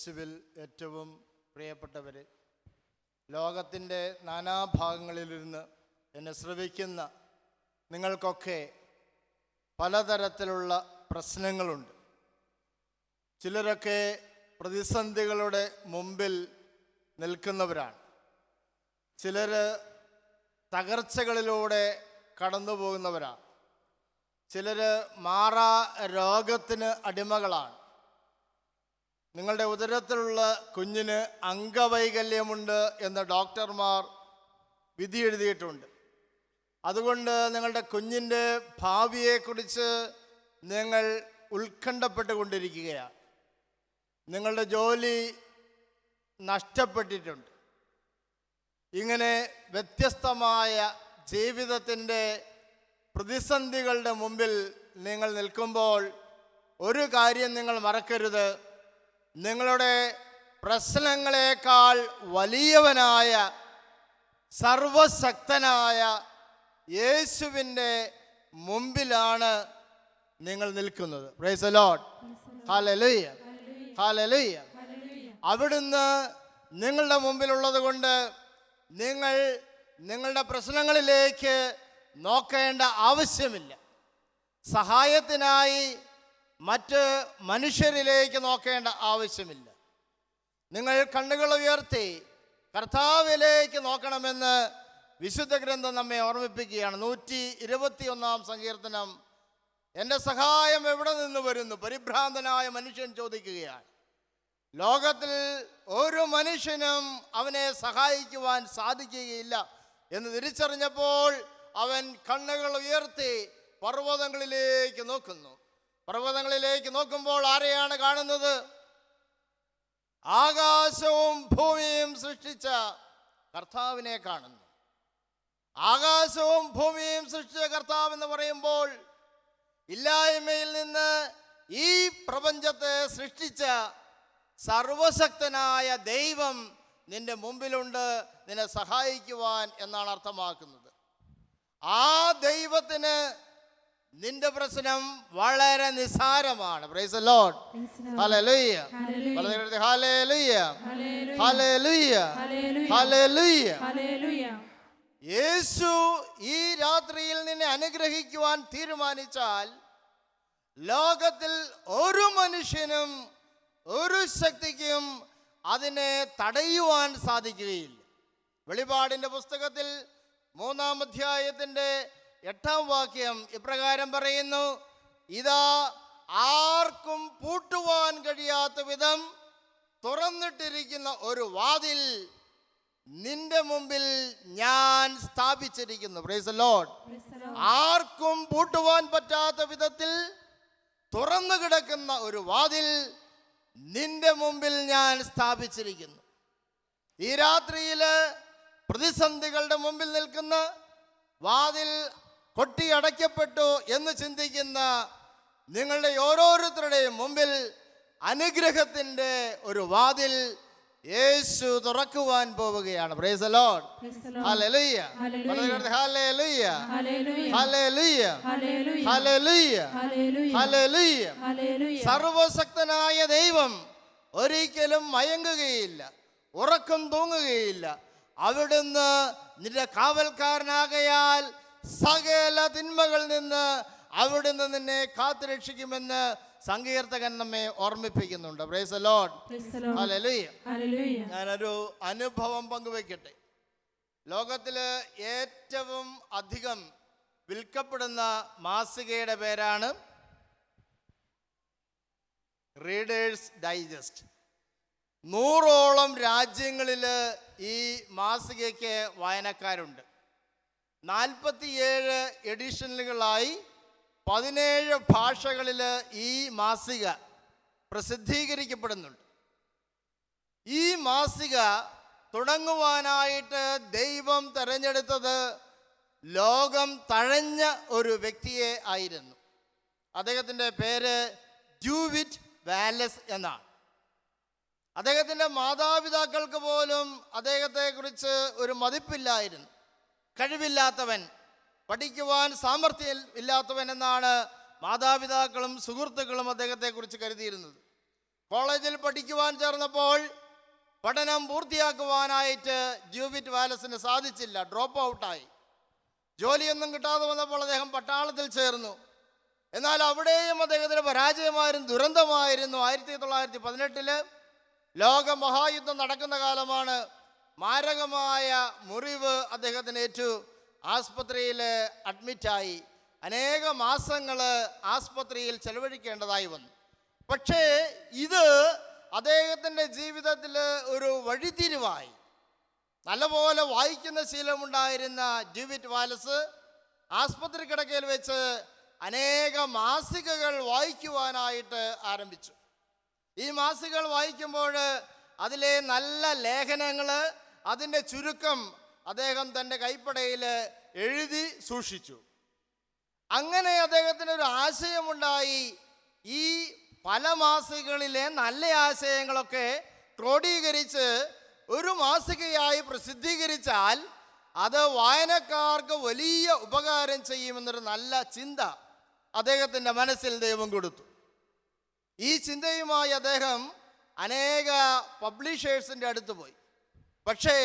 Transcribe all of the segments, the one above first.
യേശുവിൽ ഏറ്റവും പ്രിയപ്പെട്ടവരെ, ലോകത്തിൻ്റെ നാനാഭാഗങ്ങളിലിരുന്ന് എന്നെ ശ്രവിക്കുന്ന നിങ്ങൾക്കൊക്കെ പലതരത്തിലുള്ള പ്രശ്നങ്ങളുണ്ട്. ചിലരൊക്കെ പ്രതിസന്ധികളുടെ മുമ്പിൽ നിൽക്കുന്നവരാണ്. ചിലർ തകർച്ചകളിലൂടെ കടന്നു പോകുന്നവരാണ്. ചിലർ മാറാ രോഗത്തിന് അടിമകളാണ്. നിങ്ങളുടെ ഉദരത്തിലുള്ള കുഞ്ഞിന് അംഗവൈകല്യമുണ്ട് എന്ന് ഡോക്ടർമാർ വിധി എഴുതിയിട്ടുണ്ട്. അതുകൊണ്ട് നിങ്ങളുടെ കുഞ്ഞിൻ്റെ ഭാവിയെക്കുറിച്ച് നിങ്ങൾ ഉത്കണ്ഠപ്പെട്ടുകൊണ്ടിരിക്കുകയാണ്. നിങ്ങളുടെ ജോലി നഷ്ടപ്പെട്ടിട്ടുണ്ട്. ഇങ്ങനെ വ്യത്യസ്തമായ ജീവിതത്തിൻ്റെ പ്രതിസന്ധികളുടെ മുമ്പിൽ നിങ്ങൾ നിൽക്കുമ്പോൾ ഒരു കാര്യം നിങ്ങൾ മറക്കരുത്. നിങ്ങളുടെ പ്രശ്നങ്ങളെക്കാൾ വലിയവനായ സർവശക്തനായ യേശുവിൻ്റെ മുമ്പിലാണ് നിങ്ങൾ നിൽക്കുന്നത്. Price the lord. Hallelujah, hallelujah. അവിടുന്ന് നിങ്ങളുടെ മുമ്പിലുള്ളത് കൊണ്ട് നിങ്ങൾ നിങ്ങളുടെ പ്രശ്നങ്ങളിലേക്ക് നോക്കേണ്ട ആവശ്യമില്ല. സഹായത്തിനായി മറ്റ് മനുഷ്യരിലേക്ക് നോക്കേണ്ട ആവശ്യമില്ല. നിങ്ങൾ കണ്ണുകൾ ഉയർത്തി കർത്താവിലേക്ക് നോക്കണമെന്ന് വിശുദ്ധ ഗ്രന്ഥം നമ്മെ ഓർമ്മിപ്പിക്കുകയാണ്. 121 സങ്കീർത്തനം. എൻ്റെ സഹായം എവിടെ നിന്ന് വരുന്നു? പരിഭ്രാന്തനായ മനുഷ്യൻ ചോദിക്കുകയാണ്. ലോകത്തിൽ ഒരു മനുഷ്യനും അവനെ സഹായിക്കുവാൻ സാധിക്കുകയില്ല എന്ന് തിരിച്ചറിഞ്ഞപ്പോൾ അവൻ കണ്ണുകൾ ഉയർത്തി പർവ്വതങ്ങളിലേക്ക് നോക്കുന്നു. പർവ്വതങ്ങളിലേക്ക് നോക്കുമ്പോൾ ആരെയാണ് കാണുന്നത്? ആകാശവും ഭൂമിയും സൃഷ്ടിച്ച കർത്താവിനെ കാണുന്നു. ആകാശവും ഭൂമിയും സൃഷ്ടിച്ച കർത്താവ് എന്ന് പറയുമ്പോൾ ഇല്ലായ്മയിൽ നിന്ന് ഈ പ്രപഞ്ചത്തെ സൃഷ്ടിച്ച സർവശക്തനായ ദൈവം നിന്റെ മുമ്പിലുണ്ട്, നിന്നെ സഹായിക്കുവാൻ എന്നാണ് അർത്ഥമാക്കുന്നത്. ആ ദൈവത്തിന് നിന്റെ പ്രശ്നം വളരെ നിസ്സാരമാണ്. Praise the lord. Hallelujah, hallelujah, hallelujah, hallelujah. യേശു ഈ രാത്രിയിൽ നിന്നെ അനുഗ്രഹിക്കുവാൻ തീരുമാനിച്ചാൽ ലോകത്തിൽ ഒരു മനുഷ്യനും ഒരു ശക്തിക്കും അതിനെ തടയുവാൻ സാധിക്കുകയില്ല. വെളിപാടിൻ്റെ പുസ്തകത്തിൽ 3-ാം അധ്യായത്തിൻ്റെ 8-ാം വാക്യം ഇപ്രകാരം പറയുന്നു: ഇതാ ആർക്കും പൂട്ടുവാൻ കഴിയാത്ത വിധം തുറന്നിട്ടിരിക്കുന്ന ഒരു വാതിൽ നിന്റെ മുമ്പിൽ ഞാൻ സ്ഥാപിച്ചിരിക്കുന്നു. Price the Lord. ആർക്കും പൂട്ടുവാൻ പറ്റാത്ത വിധത്തിൽ തുറന്നു കിടക്കുന്ന ഒരു വാതിൽ നിന്റെ മുമ്പിൽ ഞാൻ സ്ഥാപിച്ചിരിക്കുന്നു. ഈ രാത്രിയിൽ പ്രതിസന്ധികളുടെ മുമ്പിൽ നിൽക്കുന്ന, വാതിൽ കൊട്ടിയടയ്ക്കപ്പെട്ടു എന്ന് ചിന്തിക്കുന്ന നിങ്ങളുടെ ഓരോരുത്തരുടെയും മുമ്പിൽ അനുഗ്രഹത്തിൻ്റെ ഒരു വാതിൽ യേശു തുറക്കുവാൻ പോവുകയാണ്. Price the lord. Hallelujah, hallelujah, hallelujah, hallelujah, hallelujah. സർവശക്തനായ ദൈവം ഒരിക്കലും മയങ്ങുകയില്ല, ഉറക്കം തൂങ്ങുകയില്ല. അവിടുന്ന് നിന്റെ കാവൽക്കാരനാകയാൽ സകല തിന്മകളിൽ നിന്ന് അവിടുന്ന് നിന്നെ കാത്തുരക്ഷിക്കുമെന്ന് സങ്കീർത്തകൻ നമ്മെ ഓർമ്മിപ്പിക്കുന്നുണ്ട്. Praise the lord. ഹല്ലേലൂയ. ഞാനൊരു അനുഭവം പങ്കുവയ്ക്കട്ടെ. ലോകത്തിൽ ഏറ്റവും അധികം വിൽക്കപ്പെടുന്ന മാസികയുടെ പേരാണ് റീഡേഴ്സ് ഡൈജസ്റ്റ്. 100ഓളം രാജ്യങ്ങളിൽ ഈ മാസികയ്ക്ക് വായനക്കാരുണ്ട്. 47 എഡിഷനുകളായി 17 ഭാഷകളിൽ ഈ മാസിക പ്രസിദ്ധീകരിക്കപ്പെടുന്നുണ്ട്. ഈ മാസിക തുടങ്ങുവാനായിട്ട് ദൈവം തിരഞ്ഞെടുത്തത് ലോകം തഴഞ്ഞ ഒരു വ്യക്തിയെ ആയിരുന്നു. അദ്ദേഹത്തിൻ്റെ പേര് ഡ്യൂവിറ്റ് വാലസ് എന്നാണ്. അദ്ദേഹത്തിൻ്റെ മാതാപിതാക്കൾക്ക് പോലും അദ്ദേഹത്തെക്കുറിച്ച് ഒരു മതിപ്പില്ലായിരുന്നു. കഴിവില്ലാത്തവൻ, പഠിക്കുവാൻ സാമർഥ്യം ഇല്ലാത്തവൻ എന്നാണ് മാതാപിതാക്കളും സുഹൃത്തുക്കളും അദ്ദേഹത്തെക്കുറിച്ച് കരുതിയിരുന്നത്. കോളേജിൽ പഠിക്കുവാൻ ചേർന്നപ്പോൾ പഠനം പൂർത്തിയാക്കുവാനായിട്ട് ഡ്യൂവിറ്റ് വാലസിന് സാധിച്ചില്ല, ഡ്രോപ്പ് ഔട്ടായി. ജോലിയൊന്നും കിട്ടാതെ വന്നപ്പോൾ അദ്ദേഹം പട്ടാളത്തിൽ ചേർന്നു. എന്നാൽ അവിടെയും അദ്ദേഹത്തിന് പരാജയമായിരുന്നു, ദുരന്തമായിരുന്നു. 1918 ലോക മഹായുദ്ധം നടക്കുന്ന കാലമാണ്. മാരകമായ മുറിവ് അദ്ദേഹത്തിന് ഏറ്റു. ആസ്പത്രിയിൽ അഡ്മിറ്റായി. അനേക മാസങ്ങൾ ആസ്പത്രിയിൽ ചെലവഴിക്കേണ്ടതായി വന്നു. പക്ഷേ ഇത് അദ്ദേഹത്തിൻ്റെ ജീവിതത്തിൽ ഒരു വഴിത്തിരിവായി. നല്ലപോലെ വായിക്കുന്ന ശീലമുണ്ടായിരുന്ന ഡ്യൂവിറ്റ് വാലസ് ആസ്പത്രി കിടക്കയിൽ വെച്ച് അനേക മാസികകൾ വായിക്കുവാനായിട്ട് ആരംഭിച്ചു. ഈ മാസികകൾ വായിക്കുമ്പോൾ അതിലെ നല്ല ലേഖനങ്ങൾ, അതിൻ്റെ ചുരുക്കം അദ്ദേഹം തൻ്റെ കൈപ്പടയിൽ എഴുതി സൂക്ഷിച്ചു. അങ്ങനെ അദ്ദേഹത്തിന് ഒരു ആശയമുണ്ടായി. ഈ പല മാസികകളിലെ നല്ല ആശയങ്ങളൊക്കെ ക്രോഡീകരിച്ച് ഒരു മാസികയായി പ്രസിദ്ധീകരിച്ചാൽ അത് വായനക്കാർക്ക് വലിയ ഉപകാരം ചെയ്യുമെന്നൊരു നല്ല ചിന്ത അദ്ദേഹത്തിൻ്റെ മനസ്സിൽ ദൈവം കൊടുത്തു. ഈ ചിന്തയുമായി അദ്ദേഹം അനേക പബ്ലിഷേഴ്സിൻ്റെ അടുത്ത് പോയി. പക്ഷേ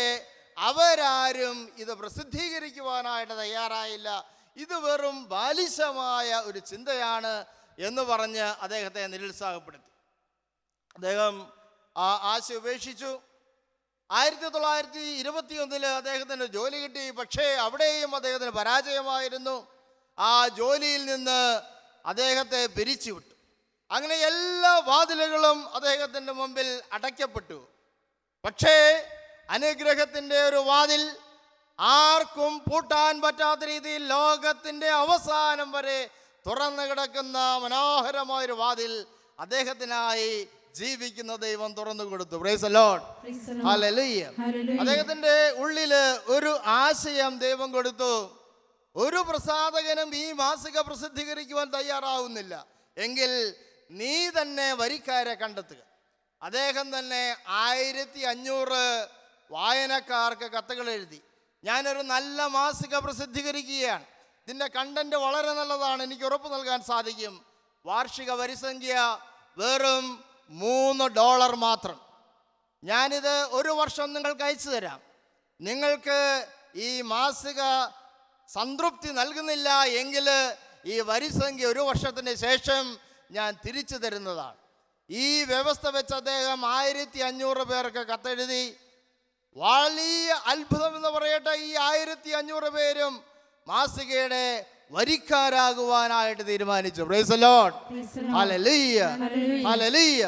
അവരാരും ഇത് പ്രസിദ്ധീകരിക്കുവാനായിട്ട് തയ്യാറായില്ല. ഇത് വെറും ബാലിശമായ ഒരു ചിന്തയാണ് എന്ന് പറഞ്ഞ് അദ്ദേഹത്തെ നിരുത്സാഹപ്പെടുത്തി. അദ്ദേഹം ആ ആശ ഉപേക്ഷിച്ചു. 1921 അദ്ദേഹത്തിന് ജോലി കിട്ടി. പക്ഷേ അവിടെയും അദ്ദേഹത്തിന് പരാജയമായിരുന്നു. ആ ജോലിയിൽ നിന്ന് അദ്ദേഹത്തെ പിരിച്ചുവിട്ടു. അങ്ങനെ എല്ലാ വാതിലുകളും അദ്ദേഹത്തിൻ്റെ മുമ്പിൽ അടയ്ക്കപ്പെട്ടു. പക്ഷേ അനുഗ്രഹത്തിൻ്റെ ഒരു വാതിൽ, ആർക്കും പൂട്ടാൻ പറ്റാത്ത രീതിയിൽ ലോകത്തിൻ്റെ അവസാനം വരെ തുറന്നു കിടക്കുന്ന മനോഹരമായൊരു വാതിൽ അദ്ദേഹത്തിനായി ജീവിക്കുന്ന ദൈവം തുറന്നു കൊടുത്തു. Price the lord, hallelujah. അദ്ദേഹത്തിൻ്റെ ഉള്ളിൽ ഒരു ആശയം ദൈവം കൊടുത്തു. ഒരു പ്രസാധകനും ഈ മാസിക പ്രസിദ്ധീകരിക്കുവാൻ തയ്യാറാവുന്നില്ല എങ്കിൽ നീ തന്നെ വരിക്കാരെ കണ്ടെത്തുക. അദ്ദേഹം തന്നെ 1500 വായനക്കാർക്ക് കത്തുകൾ എഴുതി. ഞാനൊരു നല്ല മാസിക പ്രസിദ്ധീകരിക്കുകയാണ്, ഇതിൻ്റെ കണ്ടന്റ് വളരെ നല്ലതാണ്, എനിക്ക് ഉറപ്പ് നൽകാൻ സാധിക്കും. വാർഷിക വരിസംഖ്യ വെറും $3 മാത്രം. ഞാനിത് ഒരു വർഷം നിങ്ങൾക്ക് അയച്ചു തരാം. നിങ്ങൾക്ക് ഈ മാസിക സംതൃപ്തി നൽകുന്നില്ല എങ്കിൽ ഈ വരിസംഖ്യ ഒരു വർഷത്തിന് ശേഷം ഞാൻ തിരിച്ചു തരുന്നതാണ്. ഈ വ്യവസ്ഥ വെച്ച് അദ്ദേഹം 1500 പേർക്ക് കത്തെഴുതി. വലിയ അത്ഭുതം എന്ന് പറയട്ടെ, ഈ 1500 പേരും മാസികയുടെ വരിക്കാരാകുവാനായിട്ട് തീരുമാനിച്ചു. Praise the lord, hallelujah, hallelujah.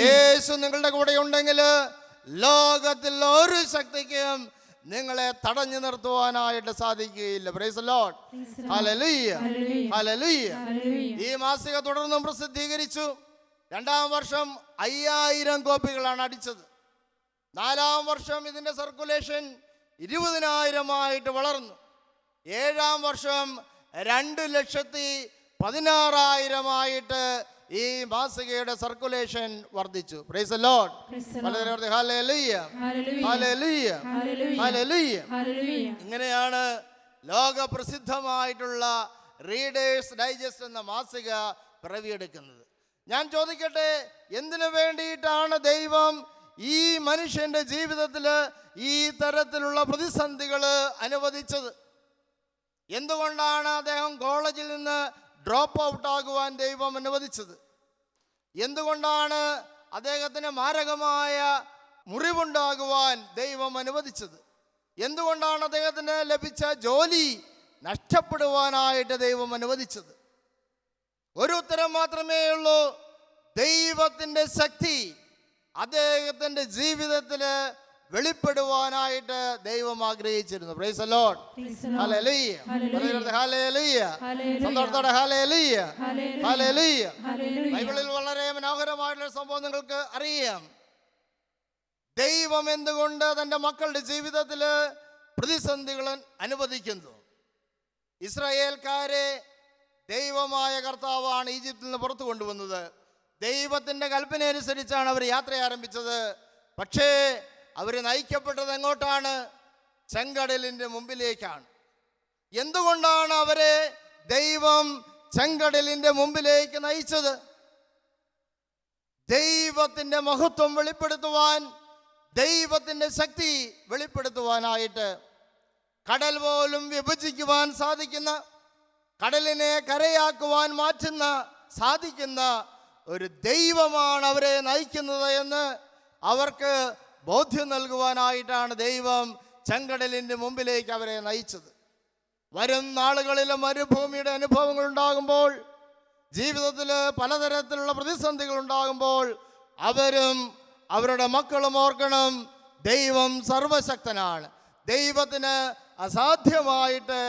യേശു നിങ്ങളുടെ കൂടെ ഉണ്ടെങ്കിൽ ലോകത്തിൽ ഒരു ശക്തിക്കും നിങ്ങളെ തടഞ്ഞു നിർത്തുവാനായിട്ട് സാധിക്കുകയില്ല. Price the lord, hallelujah, hallelujah. ഈ മാസിക തുടർന്നും പ്രസിദ്ധീകരിച്ചു. 2ാം വർഷം 5000 കോപ്പികളാണ് അടിച്ചത്. 4ാം വർഷം ഇതിൻ്റെ സർക്കുലേഷൻ 20,000 വളർന്നു. 7ാം വർഷം 2,16,000 ഈ മാസികയുടെ സർക്കുലേഷൻ വർദ്ധിച്ചു. Price the lord, hallelujah, hallelujah, hallelujah. ഇങ്ങനെയാണ് ലോക പ്രസിദ്ധമായിട്ടുള്ള റീഡേഴ്സ് ഡൈജസ്റ്റ് എന്ന മാസിക പിറവിയെടുക്കുന്നത്. ഞാൻ ചോദിക്കട്ടെ, എന്തിനു വേണ്ടിയിട്ടാണ് ദൈവം ഈ മനുഷ്യന്റെ ജീവിതത്തിൽ ഈ തരത്തിലുള്ള പ്രതിസന്ധികൾ അനുവദിച്ചത്? എന്തുകൊണ്ടാണ് അദ്ദേഹം കോളേജിൽ നിന്ന് ഡ്രോപ്പ് ഔട്ട് ആകുവാൻ ദൈവം അനുവദിച്ചത്? എന്തുകൊണ്ടാണ് അദ്ദേഹത്തിന് മാരകമായ മുറിവുണ്ടാകുവാൻ ദൈവം അനുവദിച്ചത്? എന്തുകൊണ്ടാണ് അദ്ദേഹത്തിന് ലഭിച്ച ജോലി നഷ്ടപ്പെടുവാനായിട്ട് ദൈവം അനുവദിച്ചത്? ഒരു ഉത്തരം മാത്രമേ ഉള്ളൂ. ദൈവത്തിൻ്റെ ശക്തി അദ്ദേഹത്തിൻ്റെ ജീവിതത്തിൽ വെളിപ്പെടുവാനായിട്ട് ദൈവം ആഗ്രഹിച്ചിരുന്നു. Price the lord, hallelujah, hallelujah. സന്തോഷത്തോടെ ഹല്ലേലൂയ, ഹല്ലേലൂയ. ബൈബിളിൽ വളരെ മനോഹരമായിട്ടുള്ള സംഭവം നിങ്ങൾക്ക് അറിയാം. ദൈവം എന്തുകൊണ്ട് തൻ്റെ മക്കളുടെ ജീവിതത്തിൽ പ്രതിസന്ധികൾ അനുവദിക്കുന്നു? ഇസ്രായേൽക്കാരെ ദൈവമായ കർത്താവാണ് ഈജിപ്തിൽ നിന്ന് പുറത്തു കൊണ്ടുവന്നത്. ദൈവത്തിൻ്റെ കൽപ്പന അനുസരിച്ചാണ് അവർ യാത്ര ആരംഭിച്ചത്. പക്ഷേ അവർ നയിക്കപ്പെട്ടത് എങ്ങോട്ടാണ്? ചെങ്കടലിൻ്റെ മുമ്പിലേക്കാണ്. എന്തുകൊണ്ടാണ് അവരെ ദൈവം ചെങ്കടലിൻ്റെ മുമ്പിലേക്ക് നയിച്ചത്? ദൈവത്തിൻ്റെ മഹത്വം വെളിപ്പെടുത്തുവാൻ, ദൈവത്തിൻ്റെ ശക്തി വെളിപ്പെടുത്തുവാനായിട്ട് കടൽ പോലും വിഭജിക്കുവാൻ സാധിക്കുന്ന, കടലിനെ കരയാക്കുവാൻ സാധിക്കുന്ന ഒരു ദൈവമാണ് അവരെ നയിക്കുന്നത് എന്ന് അവർക്ക് ബോധ്യം നൽകുവാനായിട്ടാണ് ദൈവം ചെങ്കടലിൻ്റെ മുമ്പിലേക്ക് അവരെ നയിച്ചത്. വരും നാളുകളിൽ മരുഭൂമിയുടെ അനുഭവങ്ങൾ ഉണ്ടാകുമ്പോൾ, ജീവിതത്തിൽ പലതരത്തിലുള്ള പ്രതിസന്ധികൾ ഉണ്ടാകുമ്പോൾ അവരും അവരുടെ മക്കളും ഓർക്കണം, ദൈവം സർവശക്തനാണ്. ദൈവത്തിന് അസാധ്യമായിട്ട്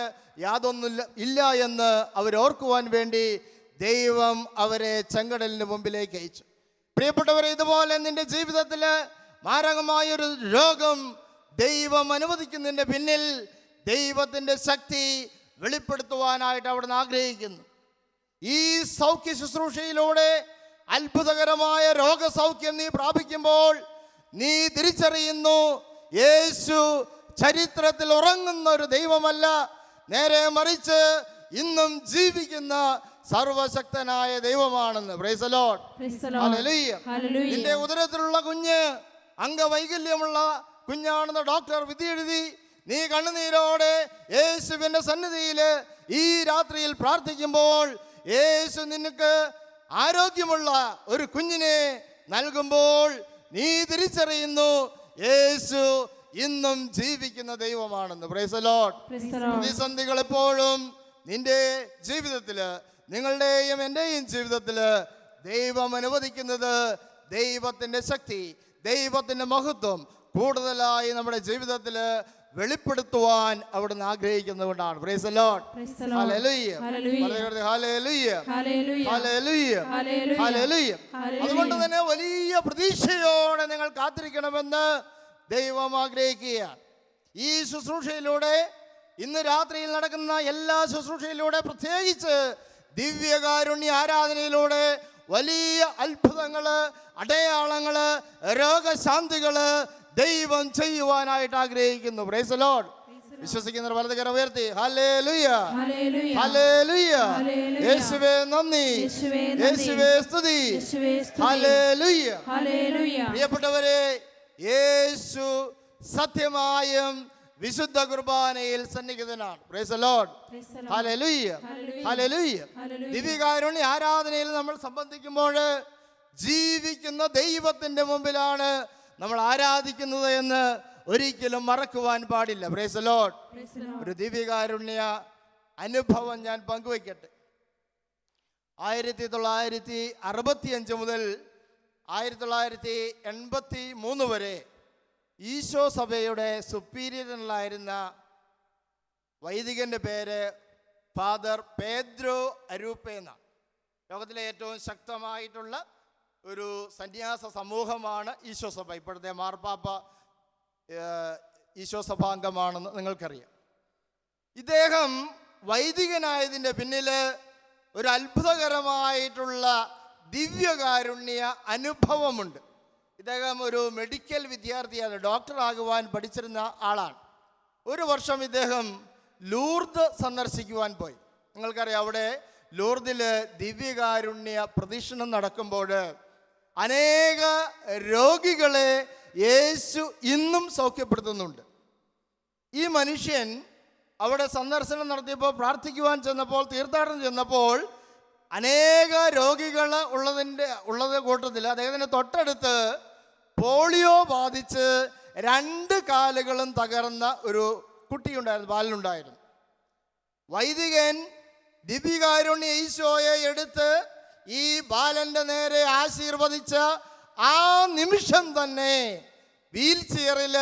യാതൊന്നും ഇല്ല എന്ന് അവരോർക്കുവാൻ വേണ്ടി ദൈവം അവരെ ചെങ്കടലിന് മുമ്പിലേക്ക് അയച്ചു. പ്രിയപ്പെട്ടവരെ, ഇതുപോലെ നിന്റെ ജീവിതത്തിൽ മാരകമായൊരു രോഗം ദൈവം അനുവദിക്കുന്നതിൻ്റെ പിന്നിൽ ദൈവത്തിൻ്റെ ശക്തി വെളിപ്പെടുത്തുവാനായിട്ട് അവിടുന്ന് ആഗ്രഹിക്കുന്നു. ഈ സൗഖ്യ ശുശ്രൂഷയിലൂടെ അത്ഭുതകരമായ രോഗസൗഖ്യം നീ പ്രാപിക്കുമ്പോൾ നീ തിരിച്ചറിയുന്നു, യേശു ചരിത്രത്തിൽ ഉറങ്ങുന്ന ഒരു ദൈവമല്ല, നേരെ മറിച്ച് ഇന്നും ജീവിക്കുന്ന സർവശക്തനായ ദൈവമാണെന്ന്. Price the lord. ഹല്ലേലൂയ. നിന്റെ ഉദരത്തിലുള്ള കുഞ്ഞ് അംഗവൈകല്യമുള്ള കുഞ്ഞാണെന്ന് ഡോക്ടർ വിധി എഴുതി. നീ കണ്ണുനീരോടെ യേശുവിൻ്റെ സന്നിധിയിൽ ഈ രാത്രിയിൽ പ്രാർത്ഥിക്കുമ്പോൾ യേശു നിനക്ക് ആരോഗ്യമുള്ള ഒരു കുഞ്ഞിനെ നൽകുമ്പോൾ നീ തിരിച്ചറിയുന്നു, യേശു ഇന്നും ജീവിക്കുന്ന ദൈവമാണെന്ന്. Price the Lord. പ്രതിസന്ധികൾ എപ്പോഴും നിന്റെ ജീവിതത്തിൽ, നിങ്ങളുടെയും എൻ്റെയും ജീവിതത്തിൽ ദൈവം അനുവദിക്കുന്നത് ദൈവത്തിൻ്റെ ശക്തി, ദൈവത്തിൻ്റെ മഹത്വം കൂടുതലായി നമ്മുടെ ജീവിതത്തിൽ വെളിപ്പെടുത്തുവാൻ അവിടുന്ന് ആഗ്രഹിക്കുന്നതുകൊണ്ടാണ്. Praise the lord. Hallelujah. Hallelujah. Hallelujah. Hallelujah. അതുകൊണ്ട് തന്നെ വലിയ പ്രതീക്ഷയോടെ നിങ്ങൾ കാത്തിരിക്കണമെന്ന് ദൈവം ആഗ്രഹിക്കുകയാണ്. ഈ ശുശ്രൂഷയിലൂടെ, ഇന്ന് രാത്രിയിൽ നടക്കുന്ന എല്ലാ ശുശ്രൂഷയിലൂടെ, പ്രത്യേകിച്ച് ദിവ്യകാരുണ്യ ആരാധനയിലൂടെ വലിയ അത്ഭുതങ്ങള്, അടയാളങ്ങള്, രോഗശാന്തികള് ദൈവം ചെയ്യുവാനായിട്ട് ആഗ്രഹിക്കുന്നു. Price the Lord. വിശ്വസിക്കുന്നവർ വലതുകരം ഉയർത്തി ഹല്ലേലൂയ, ഹല്ലേലൂയ, യേശുവേ നന്ദി, യേശുവേ സ്തുതി, ഹല്ലേലൂയ. പ്രിയപ്പെട്ടവരെ, യേശു സത്യമായും വിശുദ്ധ കുർബാനയിൽ സന്നിഹിതനാണ്. Praise the lord. Hallelujah, hallelujah. ദിവ്യകാരുണ്യ ആരാധനയിൽ നമ്മൾ സംബന്ധിക്കുമ്പോൾ ജീവിക്കുന്ന ദൈവത്തിന്റെ മുമ്പിലാണ് നമ്മൾ ആരാധിക്കുന്നത് എന്ന് ഒരിക്കലും മറക്കുവാൻ പാടില്ല. Price the Lord. ഒരു ദിവ്യകാരുണ്യ അനുഭവം ഞാൻ പങ്കുവയ്ക്കട്ടെ. 1965 മുതൽ 1983 വരെ ഈശോ സഭയുടെ സുപ്പീരിയറിലായിരുന്ന വൈദികൻ്റെ പേര് ഫാദർ പേദ്രോ അരൂപ്പെ എന്നാണ്. ലോകത്തിലെ ഏറ്റവും ശക്തമായിട്ടുള്ള ഒരു സന്യാസ സമൂഹമാണ് ഈശോ സഭ. ഇപ്പോഴത്തെ മാർപ്പാപ്പ ഈശോ സഭാംഗമാണെന്ന് നിങ്ങൾക്കറിയാം. ഇദ്ദേഹം വൈദികനായതിൻ്റെ പിന്നിൽ ഒരു അത്ഭുതകരമായിട്ടുള്ള ദിവ്യകാരുണ്യ അനുഭവമുണ്ട്. ഇദ്ദേഹം ഒരു മെഡിക്കൽ വിദ്യാർത്ഥിയാണ്, ഡോക്ടറാകുവാൻ പഠിച്ചിരുന്ന ആളാണ്. ഒരു വർഷം ഇദ്ദേഹം ലൂർദ് സന്ദർശിക്കുവാൻ പോയി. നിങ്ങൾക്കറിയാം, അവിടെ ലൂർദിൽ ദിവ്യകാരുണ്യ പ്രദക്ഷിണം നടക്കുമ്പോൾ അനേക രോഗികളെ യേശു ഇന്നും സൗഖ്യപ്പെടുത്തുന്നുണ്ട്. ഈ മനുഷ്യൻ അവിടെ സന്ദർശനം നടത്തിയപ്പോൾ, പ്രാർത്ഥിക്കുവാൻ ചെന്നപ്പോൾ, തീർത്ഥാടനം ചെന്നപ്പോൾ അനേക രോഗികൾ ഉള്ളത് കൂട്ടത്തിൽ അദ്ദേഹത്തിൻ്റെ തൊട്ടടുത്ത് പോളിയോ ബാധിച്ച് 2 കാലുകളും തകർന്ന ഒരു കുട്ടിയുണ്ടായിരുന്നു, ബാലനുണ്ടായിരുന്നു. വൈദികൻ ദിവ്യകാരുണ്യ ഈശോയെ എടുത്ത് ഈ ബാലന്റെ നേരെ ആശീർവദിച്ച ആ നിമിഷം തന്നെ വീൽ ചെയറിൽ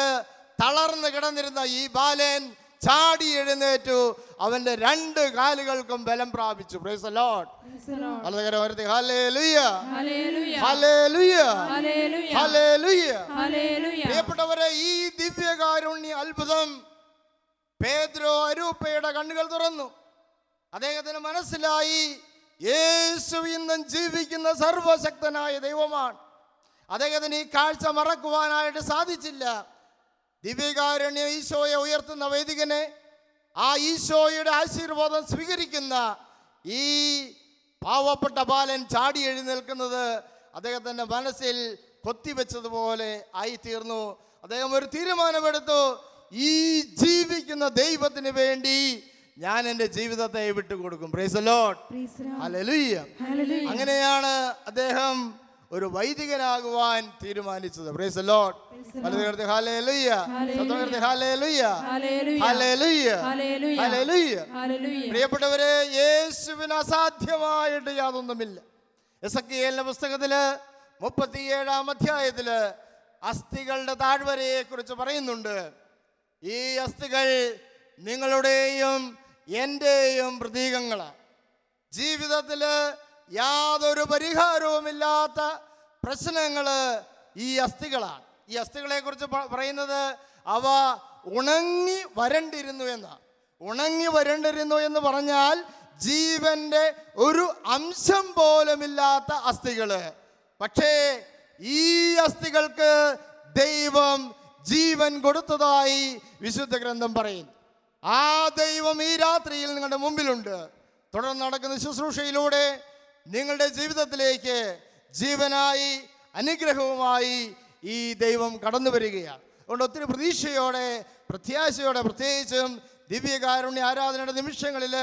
തളർന്നു കിടന്നിരുന്ന ഈ ബാലൻ ചാടി എഴുന്നേറ്റു. അവന്റെ 2 കാലുകൾക്കും ബലം പ്രാപിച്ചു. Price the lord. Hallelujah, hallelujah, hallelujah. പ്രിയപ്പെട്ടവരെ, ഈ ദിവ്യകാരുണ്യ അത്ഭുതം പേദ്രോ അരൂപ്പയുടെ കണ്ണുകൾ തുറന്നു. അദ്ദേഹത്തിന് മനസ്സിലായി, യേശു ഇന്നും ജീവിക്കുന്ന സർവശക്തനായ ദൈവമാണ്. അദ്ദേഹത്തിന് ഈ കാഴ്ച മറക്കുവാനായിട്ട് സാധിച്ചില്ല. ദിവ്യകാരുണ്യ ഈശോയെ ഉയർത്തുന്ന വൈദികനെ, ആ ഈശോയുടെ ആശീർവാദം സ്വീകരിക്കുന്ന ഈ പാവപ്പെട്ട ബാലൻ ചാടി എഴുന്നേൽക്കുന്നത് അദ്ദേഹത്തിൻ്റെ മനസ്സിൽ കൊത്തിവെച്ചതുപോലെ ആയിത്തീർന്നു. അദ്ദേഹം ഒരു തീരുമാനമെടുത്തു, ഈ ജീവിക്കുന്ന ദൈവത്തിന് വേണ്ടി ഞാൻ എൻ്റെ ജീവിതത്തെ വിട്ടുകൊടുക്കും. Praise the lord, hallelujah. അങ്ങനെയാണ് അദ്ദേഹം ഒരു വൈദികനാകുവാൻ തീരുമാനിച്ചത്. Praise the lord, hallelujah, hallelujah, hallelujah, hallelujah. പ്രിയപ്പെട്ടവരെ, യേശുവിന് അസാധ്യമായിട്ട് യാതൊന്നുമില്ല. എസെക്കിയേലിന്റെ പുസ്തകത്തില് 37-ാം അധ്യായത്തില് അസ്ഥികളുടെ താഴ്വരയെ കുറിച്ച് പറയുന്നുണ്ട്. ഈ അസ്ഥികൾ നിങ്ങളുടെയും എൻ്റെയും പ്രതീകങ്ങളാണ്. ജീവിതത്തില് യാതൊരു പരിഹാരവുമില്ലാത്ത പ്രശ്നങ്ങൾ ഈ അസ്ഥികളാണ്. ഈ അസ്ഥികളെ കുറിച്ച് പറയുന്നത് അവ ഉണങ്ങി വരണ്ടിരുന്നു എന്നാണ്. ഉണങ്ങി വരണ്ടിരുന്നു എന്ന് പറഞ്ഞാൽ ജീവന്റെ ഒരു അംശം പോലുമില്ലാത്ത അസ്ഥികള്. പക്ഷേ ഈ അസ്ഥികൾക്ക് ദൈവം ജീവൻ കൊടുത്തതായി വിശുദ്ധ ഗ്രന്ഥം പറയുന്നു. ആ ദൈവം ഈ രാത്രിയിൽ നിങ്ങളുടെ മുമ്പിലുണ്ട്. തുടർന്ന് നടക്കുന്ന ശുശ്രൂഷയിലൂടെ നിങ്ങളുടെ ജീവിതത്തിലേക്ക് ജീവനായി അനുഗ്രഹവുമായി ഈ ദൈവം കടന്നു വരികയാണ്. അതുകൊണ്ട് ഒത്തിരി പ്രതീക്ഷയോടെ, പ്രത്യാശയോടെ, പ്രത്യേകിച്ചും ദിവ്യകാരുണ്യ ആരാധനയുടെ നിമിഷങ്ങളിൽ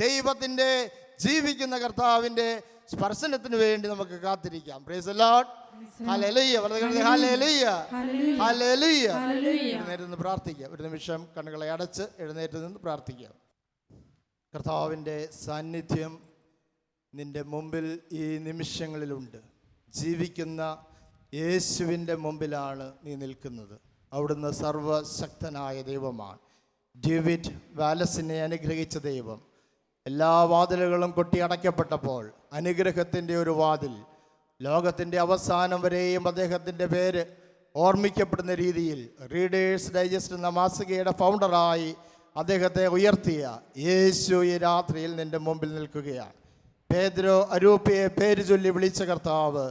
ദൈവത്തിൻ്റെ ജീവിക്കുന്ന കർത്താവിൻ്റെ സ്പർശനത്തിന് വേണ്ടി നമുക്ക് കാത്തിരിക്കാം. Price the lord, hallelujah, hallelujah, hallelujah. എഴുന്നേറ്റ് നിന്ന് പ്രാർത്ഥിക്കാം. ഒരു നിമിഷം കണ്ണുകളെ അടച്ച് എഴുന്നേറ്റ് നിന്ന് പ്രാർത്ഥിക്കാം. കർത്താവിൻ്റെ സാന്നിധ്യം നിൻ്റെ മുമ്പിൽ ഈ നിമിഷങ്ങളിലുണ്ട്. ജീവിക്കുന്ന യേശുവിൻ്റെ മുമ്പിലാണ് നീ നിൽക്കുന്നത്. അവിടുന്ന് സർവശക്തനായ ദൈവമാണ്. ഡേവിഡ് വാലസിനെ അനുഗ്രഹിച്ച ദൈവം. എല്ലാ വാതിലുകളും കൊട്ടി അടയ്ക്കപ്പെട്ടപ്പോൾ അനുഗ്രഹത്തിൻ്റെ ഒരു വാതിൽ, ലോകത്തിൻ്റെ അവസാനം വരെയും അദ്ദേഹത്തിൻ്റെ പേര് ഓർമ്മിക്കപ്പെടുന്ന രീതിയിൽ റീഡേഴ്സ് ഡൈജസ്റ്റ് എന്ന മാസികയുടെ ഫൗണ്ടറായി അദ്ദേഹത്തെ ഉയർത്തിയ യേശു ഈ രാത്രിയിൽ നിൻ്റെ മുമ്പിൽ നിൽക്കുകയാണ്. പേദ്രോ അരൂപ്പിയെ പേര് ചൊല്ലി വിളിച്ച കർത്താവ്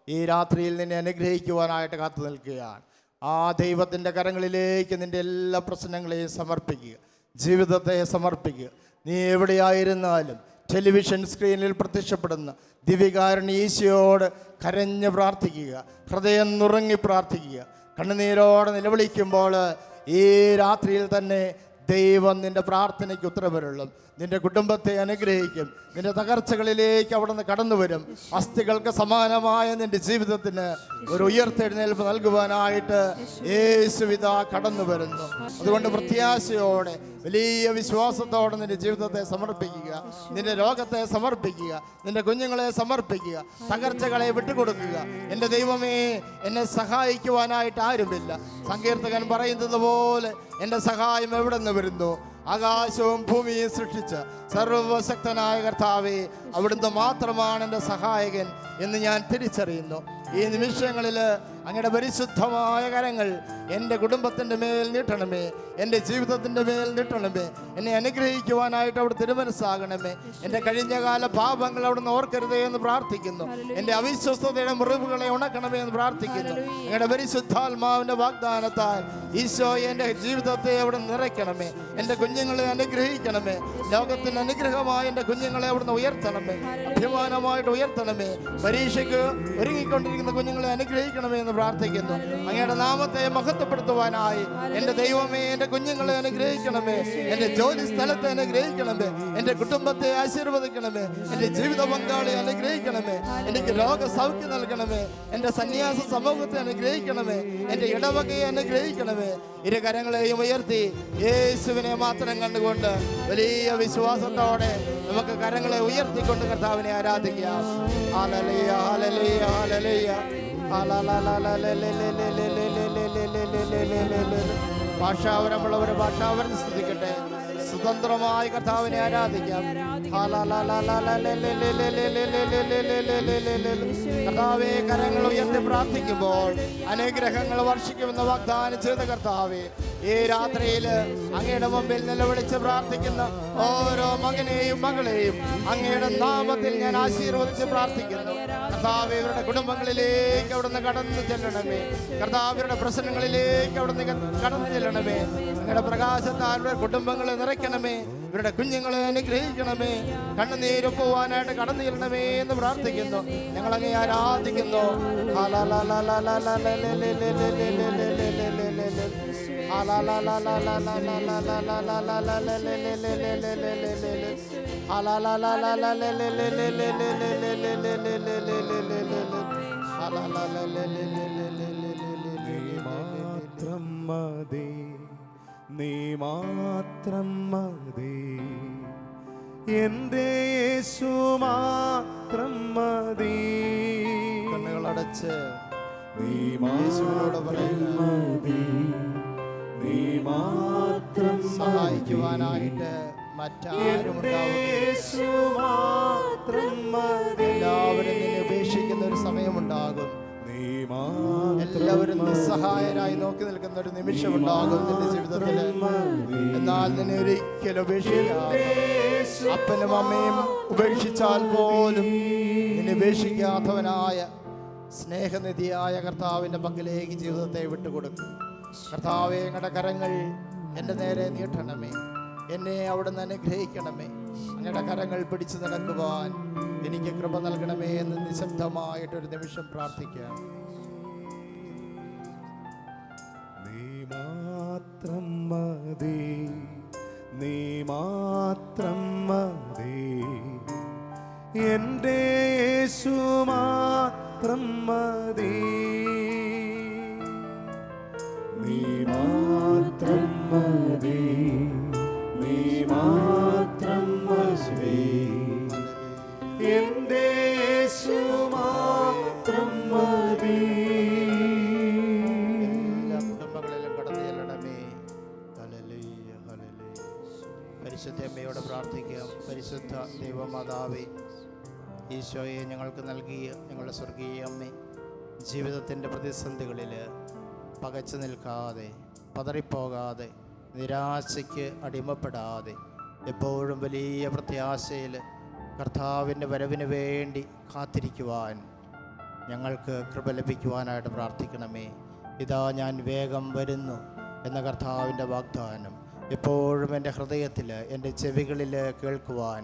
ഈ രാത്രിയിൽ നിന്നെ അനുഗ്രഹിക്കുവാനായിട്ട് കാത്തു നിൽക്കുകയാണ്. ആ ദൈവത്തിൻ്റെ കരങ്ങളിലേക്ക് നിൻ്റെ എല്ലാ പ്രശ്നങ്ങളെയും സമർപ്പിക്കുക, ജീവിതത്തെ സമർപ്പിക്കുക. നീ എവിടെയായിരുന്നാലും ടെലിവിഷൻ സ്ക്രീനിൽ പ്രത്യക്ഷപ്പെടുന്ന ദിവ്യകാരുണ്യ ഈശോയോട് കരഞ്ഞ് പ്രാർത്ഥിക്കുക, ഹൃദയം നുറുങ്ങി പ്രാർത്ഥിക്കുക. കണ്ണുനീരോടെ നിലവിളിക്കുമ്പോൾ ഈ രാത്രിയിൽ തന്നെ ദൈവം നിൻ്റെ പ്രാർത്ഥനയ്ക്ക് ഉത്തരവരുള്ളും. നിൻ്റെ കുടുംബത്തെ അനുഗ്രഹിക്കും. നിൻ്റെ തകർച്ചകളിലേക്ക് അവിടുന്ന് കടന്നു വരും. അസ്ഥികൾക്ക് സമാനമായ നിൻ്റെ ജീവിതത്തിന് ഒരു ഉയർത്തെഴുന്നേൽപ്പ് നൽകുവാനായിട്ട് യേശുവിത കടന്നു വരുന്നു. അതുകൊണ്ട് പ്രത്യാശയോടെ, വലിയ വിശ്വാസത്തോടെ നിൻ്റെ ജീവിതത്തെ സമർപ്പിക്കുക, നിൻ്റെ രോഗത്തെ സമർപ്പിക്കുക, നിൻ്റെ കുഞ്ഞുങ്ങളെ സമർപ്പിക്കുക, തകർച്ചകളെ വിട്ടുകൊടുക്കുക. എൻ്റെ ദൈവമേ, എന്നെ സഹായിക്കുവാനായിട്ട് ആരുമില്ല. സങ്കീർത്തകൻ പറയുന്നത് പോലെ എൻ്റെ സഹായം എവിടെ നിന്ന് വരുന്നു? ആകാശവും ഭൂമിയും സൃഷ്ടിച്ച സർവശക്തനായ കർത്താവേ, അവിടുന്ന് മാത്രമാണ് എൻ്റെ സഹായകൻ എന്ന് ഞാൻ തിരിച്ചറിയുന്നു. ഈ നിമിഷങ്ങളിൽ അങ്ങയുടെ പരിശുദ്ധമായ കരങ്ങൾ എൻ്റെ കുടുംബത്തിൻ്റെ മേൽ നീട്ടണമേ, എൻ്റെ ജീവിതത്തിൻ്റെ മേൽ നീട്ടണമേ. എന്നെ അനുഗ്രഹിക്കുവാനായിട്ട് അവിടെ തിരുമനസ്സാകണമേ. എൻ്റെ കഴിഞ്ഞകാല പാപങ്ങൾ അവിടുന്ന് ഓർക്കരുതേ എന്ന് പ്രാർത്ഥിക്കുന്നു. എൻ്റെ അവിശ്വസ്തതയുടെ മുറിവുകളെ ഉണക്കണമേ എന്ന് പ്രാർത്ഥിക്കുന്നു. അങ്ങയുടെ പരിശുദ്ധാത്മാവിൻ്റെ വാഗ്ദാനത്താൽ ഈശോയെ എൻ്റെ ജീവിതത്തെ അവിടെ നിറയ്ക്കണമേ. എൻ്റെ കുഞ്ഞുങ്ങളെ അനുഗ്രഹിക്കണമേ. ലോകത്തിന് അനുഗ്രഹമായ എൻ്റെ കുഞ്ഞുങ്ങളെ അവിടുന്ന് ഉയർത്തണമേ, അഭിമാനമായിട്ട് ഉയർത്തണമേ. പരീക്ഷയ്ക്ക് ഒരുങ്ങിക്കൊണ്ടിരിക്കുന്ന കുഞ്ഞുങ്ങളെ അനുഗ്രഹിക്കണമേ എന്ന് പ്രാർത്ഥിക്കുന്നു. അങ്ങയുടെ നാമത്തെ മഹത്വപ്പെടുത്തുവാനായി എൻ്റെ ദൈവമേ, എൻ്റെ കുഞ്ഞുങ്ങളെ അനുഗ്രഹിക്കണമേ. എൻ്റെ ജോലി സ്ഥലത്തെ അനുഗ്രഹിക്കണമേ. എൻ്റെ കുടുംബത്തെ ആശീർവദിക്കണമേ. എൻ്റെ ജീവിത പങ്കാളിയെ അനുഗ്രഹിക്കണമേ. എനിക്ക് രോഗസൗഖ്യം നൽകണമേ. എൻ്റെ സന്യാസ സമൂഹത്തെ അനുഗ്രഹിക്കണമേ. എൻ്റെ ഇടവകയെ അനുഗ്രഹിക്കണമേ. ഇരു കരങ്ങളെയും ഉയർത്തി യേശുവിനെ മാത്രം കണ്ടുകൊണ്ട് വലിയ വിശ്വാസത്തോടെ നമുക്ക് കരങ്ങളെ ഉയർത്തിക്കൊണ്ട് കർത്താവിനെ ആരാധിക്കാം. Hallelujah, hallelujah, hallelujah. ഭാഷാവരമുള്ളവർ ഭാഷാവരം ശ്രദ്ധിക്കട്ടെ. സ്വതന്ത്രമായി കർത്താവിനെ ആരാധിക്കാം. കർത്താവേ, കരങ്ങൾ ഉയർത്തി പ്രാർത്ഥിക്കുമ്പോൾ അനുഗ്രഹങ്ങൾ വർഷിക്കുമെന്ന് വാഗ്ദാനം ചെയ്ത കർത്താവേ, ഈ രാത്രിയിൽ അങ്ങയുടെ മുമ്പിൽ നിലവിളിച്ച് പ്രാർത്ഥിക്കുന്ന ഓരോ മകനെയും മകളെയും അങ്ങയുടെ നാമത്തിൽ ഞാൻ ആശീർവദിച്ച് പ്രാർത്ഥിക്കുന്നു. കർത്താവേ, ഇവരുടെ കുടുംബങ്ങളിലേക്ക് അവിടുന്ന് കടന്നു ചെല്ലണമേ. കർത്താവരുടെ പ്രശ്നങ്ങളിലേക്ക് അവിടുന്ന് കടന്നു ചെല്ലണമേ. അങ്ങയുടെ പ്രകാശത്താൽ ഇവരുടെ കുടുംബങ്ങളെ നിറയ്ക്കണമേ. ഇവരുടെ കുഞ്ഞുങ്ങളെ അനുഗ്രഹിക്കണമേ. കണ്ണുനീരൊപ്പുവാനായിട്ട് കടന്നു ചെല്ലണമേ എന്ന് പ്രാർത്ഥിക്കുന്നു. ഞങ്ങളങ്ങേ ആരാധിക്കുന്നു. നീ മാത്രം മതി, എൻ്റെ യേശു മാത്രം മതി. കണ്ണുകളടച്ച് നീ മാത്രം മതി, നീ മാത്രം സഹായിക്കുവാനായിട്ട് മറ്റാരും യേശു മാത്രം മതി. എല്ലാവരും നിന്നെ ഉപേക്ഷിക്കുന്ന ഒരു സമയമുണ്ടാകും. എല്ലാവരും നിസ്സഹായരായി നോക്കി നിൽക്കുന്ന ഒരു നിമിഷമുണ്ടാകും നിന്റെ ജീവിതത്തിൽ. എന്നാൽ നിന്നെ ഒരിക്കലും ഉപേക്ഷിക്കാതെ, അപ്പനും അമ്മയും ഉപേക്ഷിച്ചാൽ പോലും നിന്നെ ഉപേക്ഷിക്കാത്തവനായ സ്നേഹനിധിയായ കർത്താവിൻ്റെ പക്കലേക്ക് ജീവിതത്തെ വിട്ടുകൊടുക്കും. കർത്താവേ, അങ്ങയുടെ കരങ്ങൾ എൻ്റെ നേരെ നീട്ടണമേ. എന്നെ അവിടുന്ന് അനുഗ്രഹിക്കണമേ. അങ്ങയുടെ കരങ്ങൾ പിടിച്ചു നടക്കുവാൻ എനിക്ക് കൃപ നൽകണമേ എന്ന് നിശബ്ദമായിട്ടൊരു നിമിഷം പ്രാർത്ഥിക്കാം. നീ മാത്രം മതി, നീ മാത്രം മതി, എൻ്റെ യേശു മാത്രം മതി. നീ മാത്രം മതി, നീ മാത്രം മതി, എൻ്റെ യേശു മാത്രം മതി. എല്ലാ കുടുംബങ്ങളിലും കടന്നു ചെല്ലണമേ. Hallelujah, hallelujah. പരിശുദ്ധ അമ്മയോട് പ്രാർത്ഥിക്കാം. പരിശുദ്ധ ദൈവമാതാവേ, ഈശോയെ ഞങ്ങൾക്ക് നൽകിയ ഞങ്ങളുടെ സ്വർഗീയ അമ്മേ, ജീവിതത്തിൻ്റെ പ്രതിസന്ധികളിൽ പകച്ചു നിൽക്കാതെ, പതറിപ്പോകാതെ, നിരാശയ്ക്ക് അടിമപ്പെടാതെ, എപ്പോഴും വലിയ പ്രത്യാശയിൽ കർത്താവിൻ്റെ വരവിന് വേണ്ടി കാത്തിരിക്കുവാൻ ഞങ്ങൾക്ക് കൃപ ലഭിക്കുവാനായിട്ട് പ്രാർത്ഥിക്കണമേ. ഇതാ ഞാൻ വേഗം വരുന്നു എന്ന കർത്താവിൻ്റെ വാഗ്ദാനം എപ്പോഴും എൻ്റെ ഹൃദയത്തിൽ, എൻ്റെ ചെവികളിൽ കേൾക്കുവാൻ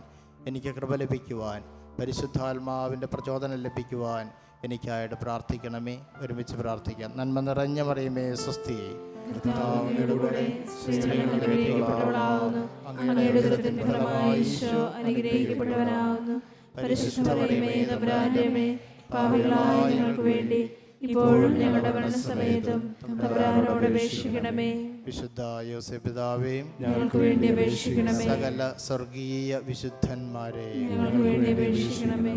എനിക്ക് കൃപ ലഭിക്കുവാൻ, പരിശുദ്ധാത്മാവിൻ്റെ പ്രചോദനം ലഭിക്കുവാൻ എനിക്കായിട്ട് പ്രാർത്ഥിക്കണമേ. ഒരുമിച്ച് പ്രാർത്ഥിക്കാം. നന്മ നിറഞ്ഞ മറിയമേ സ്വസ്തി, കർത്താവിന്റെ കൂടെ സ്ത്രീകൾ അനുഗ്രഹിക്കപ്പെട്ടവളാകുന്നു. അങ്ങയുടെ ഉദരത്തിൻ ഫലമായി ഈശോ അനുഗ്രഹിക്കപ്പെട്ടവനാകുന്നു. പരിശുദ്ധ മറിയമേ തമ്പുരാന്റെ അമ്മേ, പാപികളായ ഞങ്ങൾക്ക് വേണ്ടി ഇപ്പോഴും ഞങ്ങളുടെ മരണസമയത്തും തമ്പുരാനോട് അപേക്ഷിക്കണമേ. വിശുദ്ധ യോസേപ്പ് പിതാവേയും ഞങ്ങൾക്ക് വേണ്ടി അപേക്ഷിക്കണമേ. സകല സ്വർഗീയ വിശുദ്ധന്മാരെ ഞങ്ങൾക്ക് വേണ്ടി അപേക്ഷിക്കണമേ.